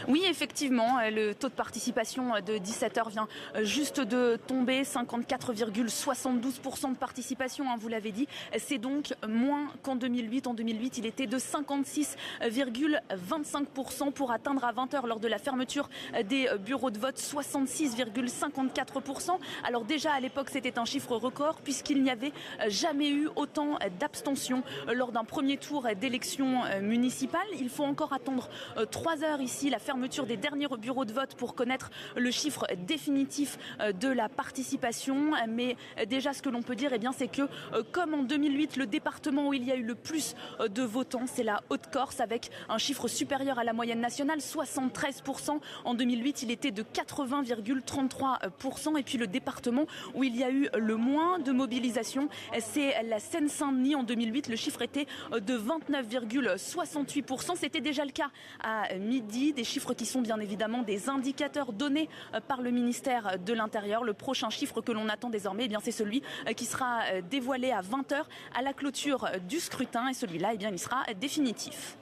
Oui, effectivement, le taux de participation de 17h vient juste de tomber, 54,72% de participation, vous l'avez dit. C'est donc moins qu'en 2008. En 2008, il était de 56,25% pour atteindre à 20h lors de la fermeture des bureaux de vote 66,54%. Alors déjà à l'époque, c'était un chiffre record puisqu'il n'y avait jamais eu autant d'abstention lors d'un premier tour d'élection municipale. Il faut encore attendre 3 heures ici, la fermeture des derniers bureaux de vote pour connaître le chiffre définitif de la participation. Mais déjà, ce que l'on peut dire, c'est que comme en 2008, le département où il y a eu le plus de votants, c'est la Haute-Corse, avec un chiffre supérieur à la moyenne nationale, 73%. En 2008, il était de 80,33%. Et puis le département où il y a eu le moins de mobilisation, c'est la Seine-Saint-Denis. En 2008, le chiffre était de 29,68%. C'était déjà le cas à midi. Des chiffres qui sont bien évidemment des indicateurs donnés par le ministère de l'Intérieur. Le prochain chiffre que l'on attend désormais, c'est celui qui sera dévoilé à 20h à la clôture du scrutin. Et celui-là, il sera définitif.